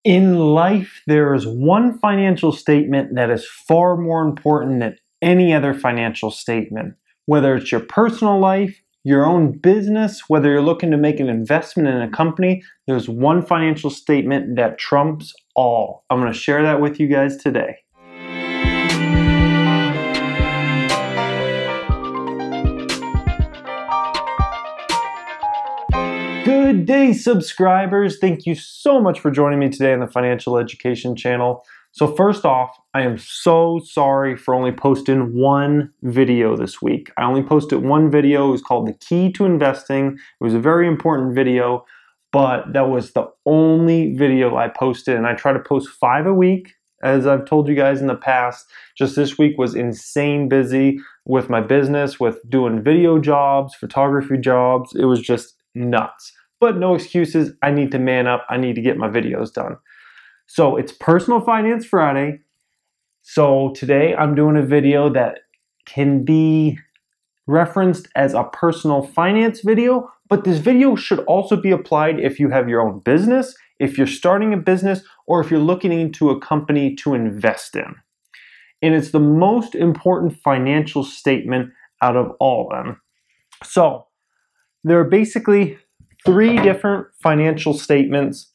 In life, there is one financial statement that is far more important than any other financial statement. Whether it's your personal life, your own business, whether you're looking to make an investment in a company, there's one financial statement that trumps all. I'm going to share that with you guys today. Good day, subscribers. Thank you so much for joining me today on the Financial Education channel. So first off, I am so sorry for only posting one video this week. I only posted one video. It was called The Key to Investing. It was a very important video, but that was the only video I posted, and I try to post 5 a week, as I've told you guys in the past. Just this week was insane busy with my business, with doing video jobs, photography jobs. It was just nuts. But no excuses. I need to man up. I need to get my videos done. So it's Personal Finance Friday. So today I'm doing a video that can be referenced as a personal finance video, but this video should also be applied if you have your own business, if you're starting a business, or if you're looking into a company to invest in. And it's the most important financial statement out of all of them. So there are basically 3 different financial statements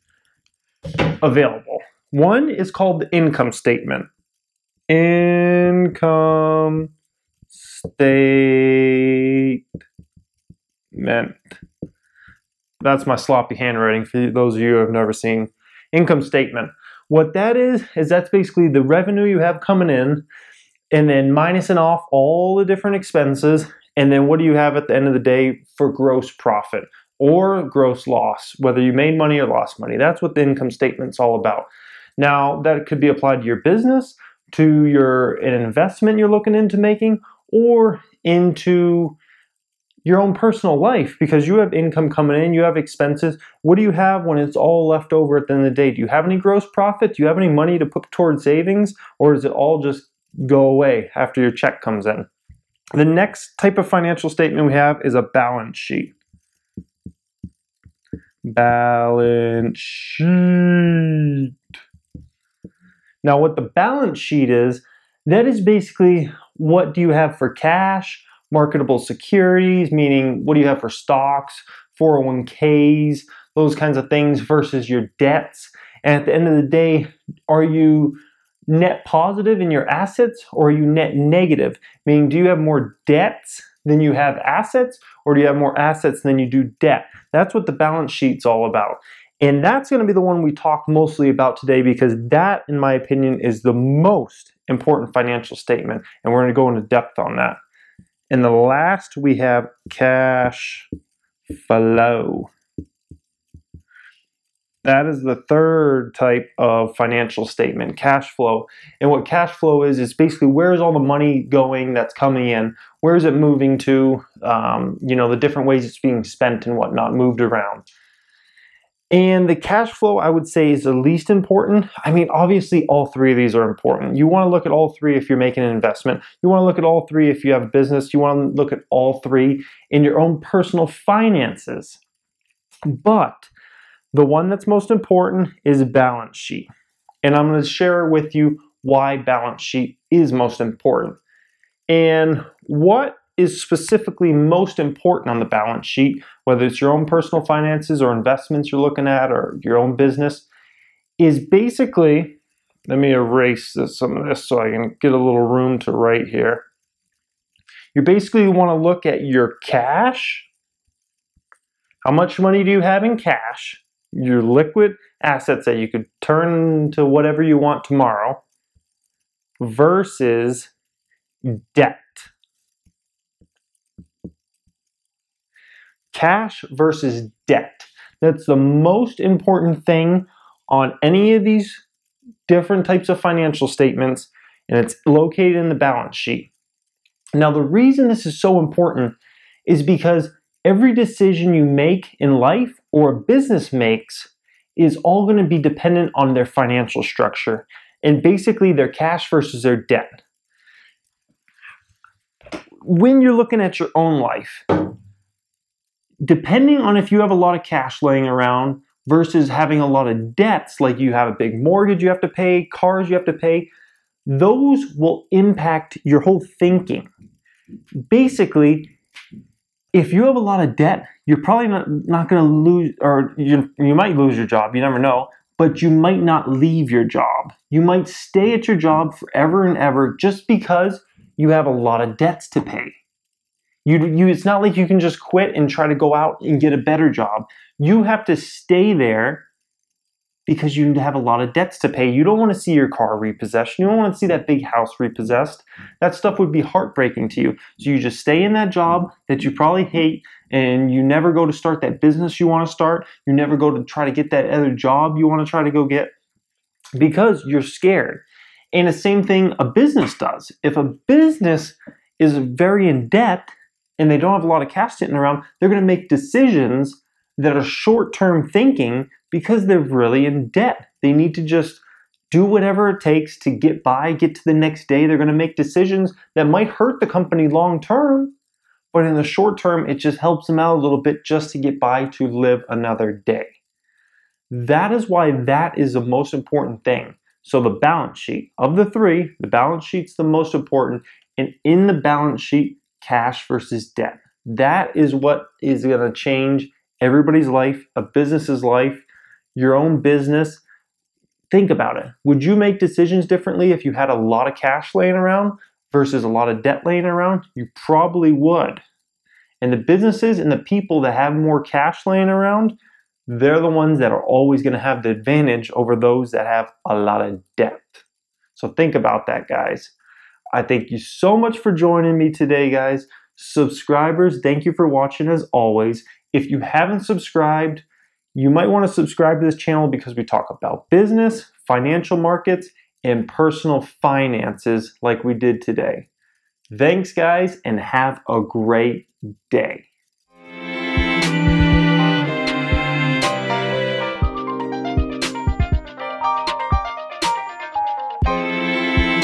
available. One is called the income statement. Income statement. That's my sloppy handwriting for those of you who have never seen income statement. What that is that's basically the revenue you have coming in, and then minusing off all the different expenses, and then what do you have at the end of the day for gross profit or gross loss, whether you made money or lost money. That's what the income statement's all about. Now, that could be applied to your business, to an investment you're looking into making, or into your own personal life, because you have income coming in, you have expenses. What do you have when it's all left over at the end of the day? Do you have any gross profit? Do you have any money to put towards savings, or does it all just go away after your check comes in? The next type of financial statement we have is a balance sheet. Balance sheet. Now, what the balance sheet is, that is basically what do you have for cash, marketable securities, meaning what do you have for stocks, 401ks, those kinds of things, versus your debts. And at the end of the day, are you net positive in your assets, or are you net negative? Meaning, do you have more debts than you have assets, or do you have more assets than you do debt? That's what the balance sheet's all about. And that's going to be the one we talk mostly about today, because that, in my opinion, is the most important financial statement. And we're going to go into depth on that. And the last, we have cash flow. That is the third type of financial statement, cash flow. And what cash flow is basically where is all the money going that's coming in? Where is it moving to? The different ways it's being spent and whatnot, moved around. And the cash flow, I would say, is the least important. I mean, obviously, all 3 of these are important. You want to look at all 3 if you're making an investment. You want to look at all 3 if you have a business. You want to look at all 3 in your own personal finances. But the one that's most important is balance sheet. And I'm going to share with you why balance sheet is most important. And what is specifically most important on the balance sheet, whether it's your own personal finances or investments you're looking at or your own business, is basically, let me erase some of this so I can get a little room to write here. You basically want to look at your cash. How much money do you have in cash? Your liquid assets that you could turn to whatever you want tomorrow, versus debt. Cash versus debt. That's the most important thing on any of these different types of financial statements, and it's located in the balance sheet. Now, the reason this is so important is because every decision you make in life or a business makes is all going to be dependent on their financial structure, and basically their cash versus their debt. When you're looking at your own life, depending on if you have a lot of cash laying around versus having a lot of debts, like you have a big mortgage you have to pay, cars you have to pay. Those will impact your whole thinking. Basically, if you have a lot of debt, you're probably not going to lose, or you might lose your job, you never know, but you might not leave your job. You might stay at your job forever and ever just because you have a lot of debts to pay. It's not like you can just quit and try to go out and get a better job. You have to stay there because you have a lot of debts to pay. You don't want to see your car repossessed. You don't want to see that big house repossessed. That stuff would be heartbreaking to you. So you just stay in that job that you probably hate, and you never go to start that business you want to start. You never go to try to get that other job you want to try to go get because you're scared. And the same thing a business does. If a business is very in debt and they don't have a lot of cash sitting around, they're going to make decisions that are short-term thinking because they're really in debt. They need to just do whatever it takes to get by, get to the next day. They're going to make decisions that might hurt the company long-term, but in the short term, it just helps them out a little bit just to get by, to live another day. That is why that is the most important thing. So the balance sheet, of the three, the balance sheet's the most important. And in the balance sheet, cash versus debt. That is what is going to change everybody's life, a business's life, your own business. Think about it. Would you make decisions differently if you had a lot of cash laying around versus a lot of debt laying around? You probably would. And the businesses and the people that have more cash laying around, they're the ones that are always going to have the advantage over those that have a lot of debt. So think about that, guys. I thank you so much for joining me today, guys. Subscribers, thank you for watching as always. If you haven't subscribed, you might want to subscribe to this channel because we talk about business, financial markets, and personal finances like we did today. Thanks, guys, and have a great day.